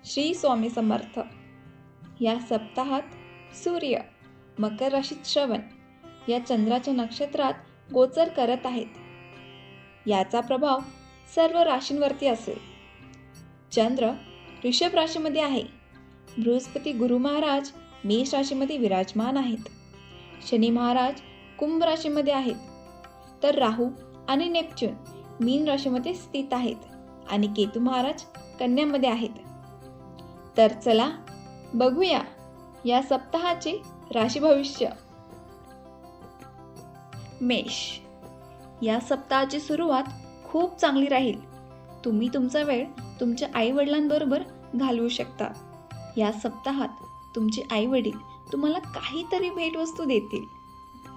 श्री स्वामी समर्थ. या सप्ताहात सूर्य मकर राशीत श्रवण या चंद्राच्या नक्षत्रात गोचर करत आहेत. याचा प्रभाव सर्व राशींवरती असेल. चंद्र ऋषभ राशीमध्ये आहे. बृहस्पती गुरु महाराज मेष राशीमध्ये विराजमान आहेत. शनी महाराज कुंभ राशीमध्ये आहेत, तर राहू आणि नेपच्यून मीन राशीमध्ये स्थित आहेत आणि केतू महाराज कन्यामध्ये आहेत. तर चला बघूया या सप्ताहाचे राशी भविष्य. मेष. या सप्ताहाची सुरुवात खूप चांगली राहील. तुम्ही तुमचा वेळ तुमच्या आई वडिलांबरोबर घालवू शकता. या सप्ताहात तुमचे आई वडील तुम्हाला काहीतरी भेटवस्तू देतील.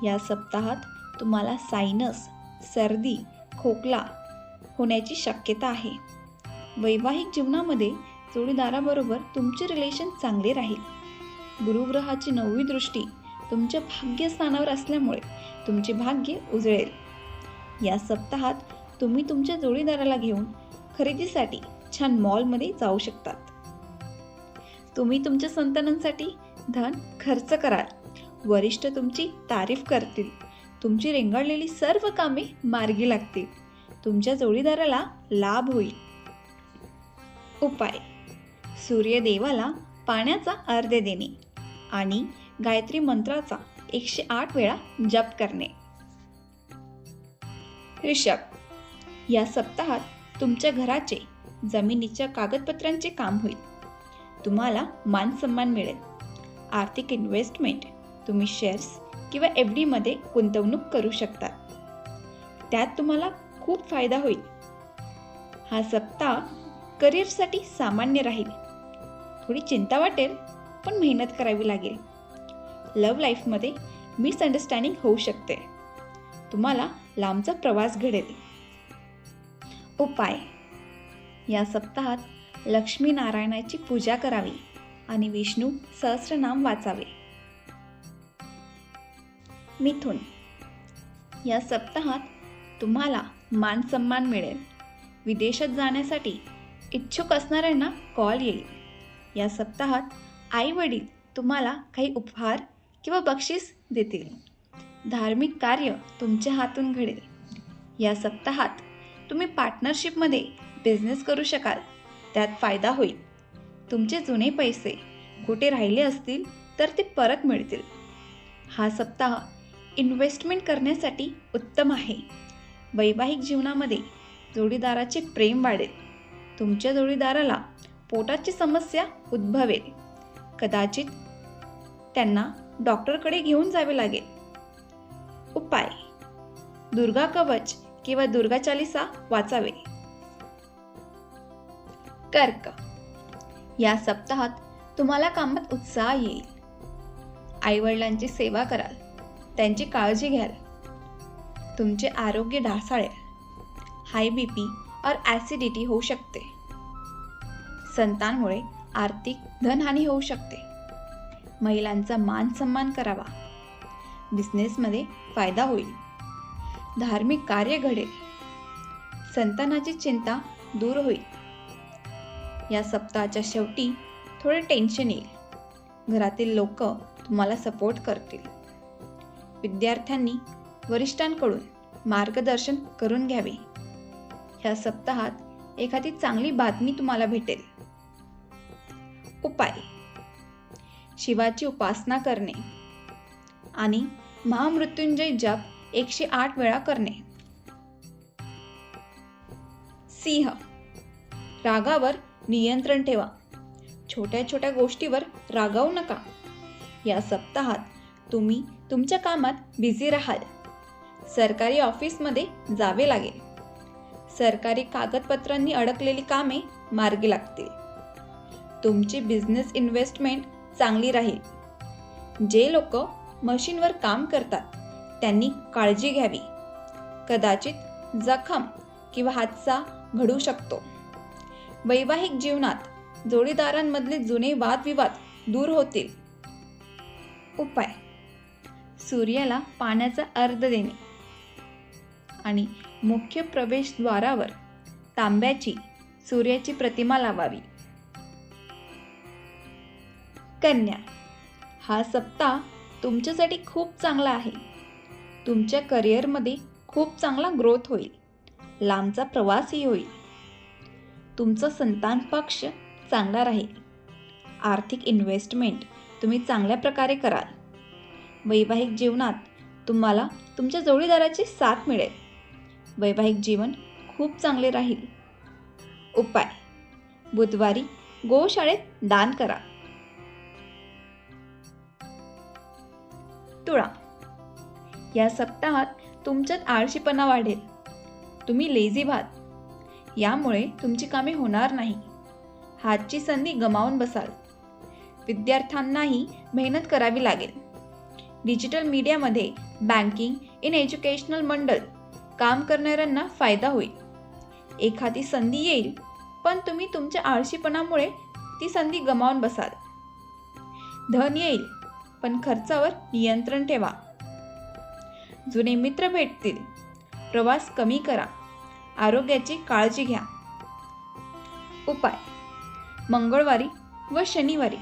या सप्ताहात तुम्हाला सायनस, सर्दी, खोकला होण्याची शक्यता आहे. वैवाहिक जीवनामध्ये जोडीदाराबरोबर तुमचे रिलेशन चांगले राहील. गुरुग्रहाची 9वी दृष्टी तुमच्या भाग्यस्थानावर असल्यामुळे तुमचे भाग्य उजळेल. या सप्ताहात तुम्ही तुमच्या जोडीदाराला घेऊन खरेदीसाठी छान मॉलमध्ये जाऊ शकतात. तुम्ही तुमच्या संतानांसाठी धन खर्च कराल. वरिष्ठ तुमची तारीफ करतील. तुमची रेंगाळलेली सर्व कामे मार्गी लागतील. तुमच्या जोडीदाराला लाभ होईल. उपाय. सूर्यदेवाला पाण्याचा अर्घ्य देणे आणि गायत्री मंत्राचा 108 वेळा जप करणे. ऋषभ. या सप्ताहात तुमच्या घराचे, जमिनीच्या कागदपत्रांचे काम होईल. तुम्हाला मान सन्मान मिळेल. आर्थिक इन्व्हेस्टमेंट तुम्ही शेअर्स किंवा FD मध्ये गुंतवणूक करू शकता. त्यात तुम्हाला खूप फायदा होईल. हा सप्ताह करिअरसाठी सामान्य राहील. थोडी चिंता वाटेल, पण मेहनत करावी लागेल. लव्ह लाईफमध्ये मिसअंडरस्टँडिंग होऊ शकते. तुम्हाला लांबचा प्रवास घडेल. उपाय. या सप्ताहात लक्ष्मी नारायणाची पूजा करावी आणि विष्णू सहस्रनाम वाचावे. मिथुन. या सप्ताहात तुम्हाला मान सन्मान मिळेल. विदेशात जाण्यासाठी इच्छुक असणाऱ्यांना कॉल येईल. या सप्ताहात आई वडील तुम्हाला काही उपहार किंवा बक्षीस देतील. धार्मिक कार्य तुमच्या हातून घडेल. या सप्ताहात तुम्ही पार्टनरशिपमध्ये बिझनेस करू शकाल. त्यात फायदा होईल. तुमचे जुने पैसे कुठे राहिले असतील तर ते परत मिळतील. हा सप्ताह इन्व्हेस्टमेंट करण्यासाठी उत्तम आहे. वैवाहिक जीवनामध्ये जोडीदाराचे प्रेम वाढेल. तुमच्या जोडीदाराला पोटाची समस्या उद्भवेल. कदाचित त्यांना डॉक्टरकडे घेऊन जावे लागेल. उपाय. दुर्गा कवच किंवा दुर्गा चालीसा वाचावे. कर्क. या सप्ताहात तुम्हाला कामात उत्साह येईल. आईवडिलांची सेवा कराल. त्यांची काळजी घ्याल. तुमचे आरोग्य ढासाळेल. हाय BP और ॲसिडिटी होऊ शकते. संतांमुळे आर्थिक धनहानी होऊ शकते. महिलांचा मान सन्मान करावा. बिझनेसमध्ये फायदा होईल. धार्मिक कार्य घडेल. संतानाची चिंता दूर होईल. या सप्ताहाच्या शेवटी थोडे टेन्शन येईल. घरातील लोक तुम्हाला सपोर्ट करतील. विद्यार्थ्यांनी वरिष्ठांकडून मार्गदर्शन करून घ्यावे. ह्या सप्ताहात एखादी चांगली बातमी तुम्हाला भेटेल. उपाय. शिवाची उपासना करणे आणि महामृत्युंजय जप 108 वेळा करणे. सिंह. रागावर नियंत्रण ठेवा. छोट्या छोट्या गोष्टीवर रागावू नका. या सप्ताहात तुम्ही तुमच्या कामात बिझी राहाल. सरकारी ऑफिसमध्ये जावे लागेल. सरकारी कागदपत्रांनी अडकलेली कामे मार्गी लागतील. तुमची बिझनेस इन्व्हेस्टमेंट चांगली राहील. जे लोक मशीनवर काम करतात त्यांनी काळजी घ्यावी. कदाचित जखम किंवा हादसा घडू शकतो. वैवाहिक जीवनात जोडीदारांमधले जुने वादविवाद दूर होतील. उपाय. सूर्याला पाण्याचा अर्घ्य देणे आणि मुख्य प्रवेशद्वारावर तांब्याची सूर्याची प्रतिमा लावावी. कन्या, हा सप्ताह तुमच्यासाठी खूप चांगला आहे. तुमच्या करिअरमध्ये खूप चांगला ग्रोथ होईल. लांबचा प्रवासही होईल. तुमचा संतान पक्ष चांगला राहील. आर्थिक इन्व्हेस्टमेंट तुम्ही चांगल्या प्रकारे कराल. वैवाहिक जीवनात तुम्हाला तुमच्या जोडीदाराची साथ मिळेल. वैवाहिक जीवन खूप चांगले राहील. उपाय: बुधवारी गोशाळेत दान करा. तुळा, या सप्ताहात तुमच्यात आळशीपणा वाढेल. तुम्ही लेझी व्हाल. यामुळे तुमची कामे होणार नाही. हातची संधी गमावून बसाल. विद्यार्थ्यांनाही मेहनत करावी लागेल. डिजिटल मीडियामध्ये, बँकिंग, इन एज्युकेशनल मंडळ काम करणाऱ्यांना फायदा होईल. एखादी संधी येईल, पण तुम्ही तुमच्या आळशीपणामुळे ती संधी गमावून बसाल. धन येईल, पण खर्चावर नियंत्रण ठेवा. जुने मित्र भेटतील. प्रवास कमी करा. आरोग्याची काळजी घ्या. उपाय: मंगळवारी व शनिवारी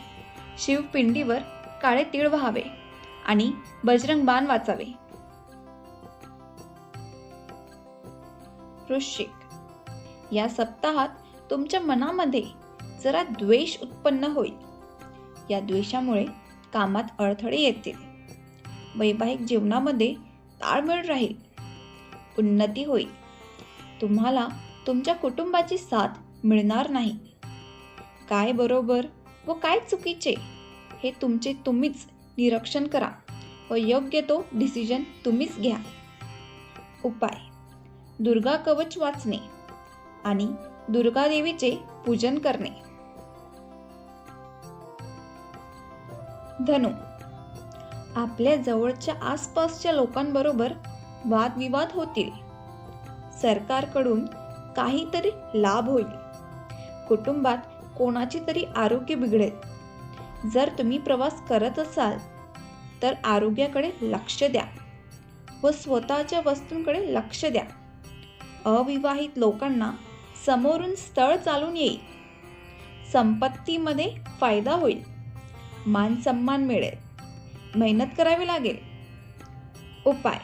शिवपिंडीवर काळे तीळ व्हावे आणि बजरंग बाण वाचावे. वृश्चिक, या सप्ताहात तुमच्या मनामध्ये जरा द्वेष उत्पन्न होईल. या द्वेषामुळे कामात अडथळे येतील. वैवाहिक जीवनामध्ये ताळमेळ राहील. उन्नती होईल. तुम्हाला तुमच्या कुटुंबाची साथ मिळणार नाही. काय बरोबर व काय चुकीचे हे तुम्हीच निरीक्षण करा व योग्य तो डिसिजन तुम्हीच घ्या. उपाय: दुर्गा कवच वाचणे आणि दुर्गा देवीचे पूजन करणे. धनु, आपल्या जवळच्या आसपासच्या लोकांबरोबर वादविवाद होतील. सरकारकडून काहीतरी लाभ होईल. कुटुंबात कोणाची तरी आरोग्य बिघडेल. जर तुम्ही प्रवास करत असाल तर आरोग्याकडे लक्ष द्या व स्वतःच्या वस्तूंकडे लक्ष द्या. अविवाहित लोकांना समोरून स्थळ चालून येईल. संपत्तीमध्ये फायदा होईल. मान सन्मान मिळेल. मेहनत करावी लागेल. उपाय: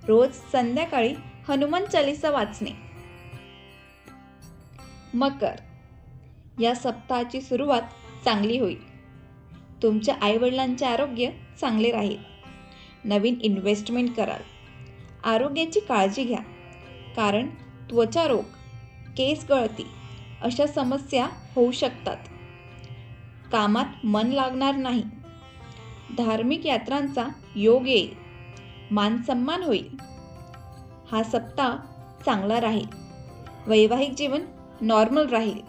रोज संध्याकाळी हनुमान चालीसा वाचणे. मकर, या सप्ताहाची सुरुवात चांगली होईल. तुमच्या आईवडिलांचे आरोग्य चांगले राहील. नवीन इन्व्हेस्टमेंट कराल. आरोग्याची काळजी घ्या, कारण त्वचा रोग, केस गळती अशा समस्या होऊ शकतात. कामात मन लागणार नाही. धार्मिक यात्रांचा योग येईल. मान सन्मान होईल. हा सप्ताह चांगला राहील. वैवाहिक जीवन नॉर्मल राहील.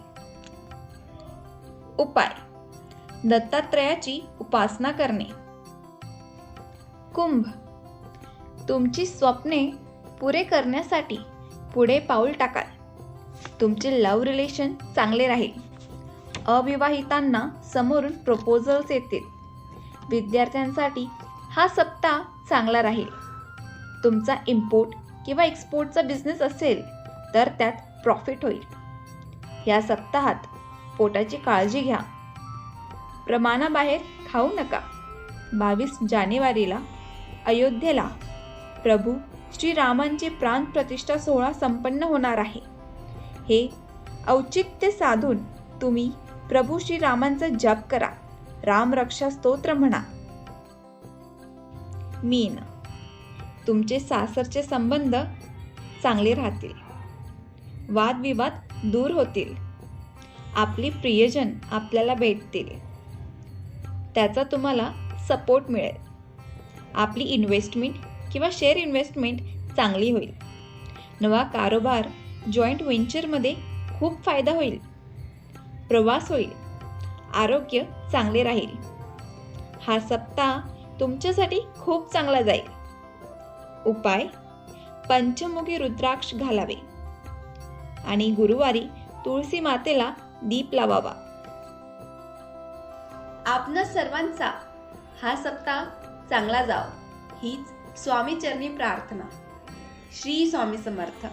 उपाय: दत्तात्रयाची उपासना करणे. कुंभ, तुमची स्वप्ने पुरे करण्यासाठी पुढे पाऊल टाकाल. तुमचे लव्ह रिलेशन चांगले राहील. अविवाहितांना समोरून प्रपोजल्स येतील. विद्यार्थ्यांसाठी हा सप्ताह चांगला राहील. तुमचा इम्पोर्ट किंवा एक्सपोर्टचा बिझनेस असेल तर त्यात प्रॉफिट होईल. या सप्ताहात पोटाची काळजी घ्या. प्रमाणाबाहेर खाऊ नका. 22 जानेवारीला अयोध्येला प्रभू श्रीरामांची प्राण प्रतिष्ठा सोहळा संपन्न होणार आहे. हे औचित्य साधून तुम्ही प्रभू श्रीरामांचा जप करा. रामरक्षा स्तोत्र म्हणा. मीन, तुमचे सासरचे संबंध चांगले राहतील. वादविवाद दूर होतील. आपली प्रियजन आपल्याला भेटतील. त्याचा तुम्हाला सपोर्ट मिळेल. आपली इन्व्हेस्टमेंट किंवा शेअर इन्व्हेस्टमेंट चांगली होईल. नवा कारोबार, जॉईंट व्हेंचरमध्ये खूप फायदा होईल. प्रवास होईल. आरोग्य चांगले राहील. हा सप्ताह तुमच्यासाठी खूप चांगला जाईल. उपाय: पंचमुखी रुद्राक्ष घालावे आणि गुरुवारी तुळशी मातेला दीप लावावा. आपणा सर्वांचा हा सप्ताह चांगला जावो हीच स्वामी चरणी प्रार्थना. श्री स्वामी समर्थ.